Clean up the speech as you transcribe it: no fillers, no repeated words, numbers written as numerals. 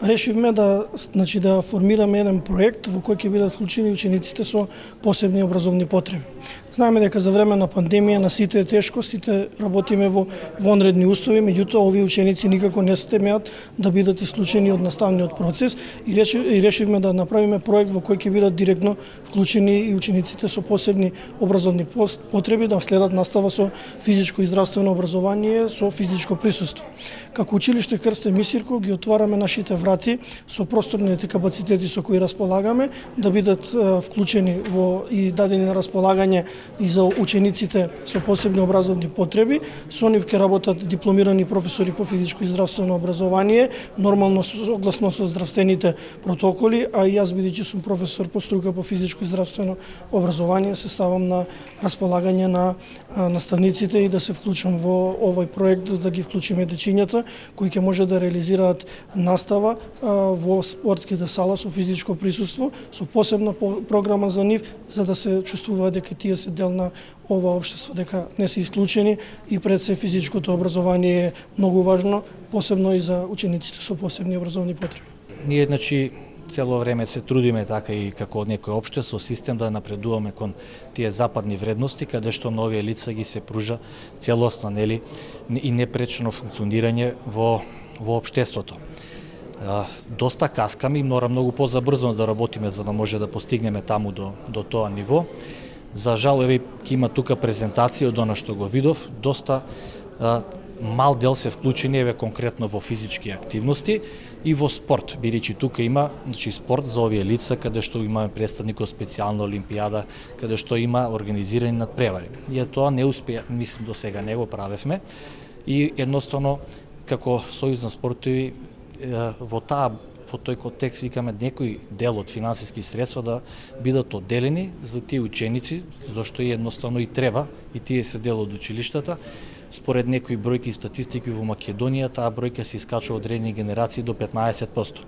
решивме да формираме еден проект во кој ќе бидат вклучени учениците со посебни образовни потреби. Знаеме дека за време на пандемија на сите е тешко, сите работиме во вонредни услови, меѓутоа овие ученици никако не стемеат да бидат исклучени од наставниот процес и решивме да направиме проект во кој ќе бидат директно вклучени и учениците со посебни образовни потреби да следат настава со физичко и здравствено образование со физичко присуство. Како училиште Крстен Мисирков ги отвараме нашите врати со просторните капацитети со кои располагаме да бидат вклучени во и дадени на располагање и за учениците со посебни образовни потреби. Со нив ќе работат дипломирани професори по физичко и здравствено образование, нормално согласно со здравствените протоколи, а и јас бидејќи сум професор по струка по физичко и здравствено образование, се ставам на располагање на наставниците и да се вклучам во овој проект да ги вклучиме дечињата кои ќе може да реализираат настава во спортските сала со физичко присуство, со посебна програма за нив, за да се чувствуваат дека тие се дел на ова општество, дека не се исклучени и пред се физичкото образование е многу важно, посебно и за учениците со посебни образовни потреби. Ние, цело време се трудиме така и како некој општество, систем да напредуваме кон тие западни вредности, каде што на овие лица ги се пружа целосно и непречено функционирање во општеството. Доста каскаме и мора многу позабрзано да работиме за да може да постигнеме таму до тоа ниво. За жал, ќе има тука презентација од она што го видов, доста мал дел се вклучени конкретно во физички активности и во спорт, бидејќи тука има спорт за овие лица, каде што имаме представник од специјална олимпијада, каде што има организирани надпревари. И тоа не успеа, мислим до сега не го правевме и едноставно како Сојуз на спортови во тој контекст викаме некој дел од финансиски средства да бидат одделени за тие ученици, зашто едноставно и треба, и тие се дел од училиштата. Според некои бројки и статистики во Македонија, таа бројка се искачува од редни генерации до 15%.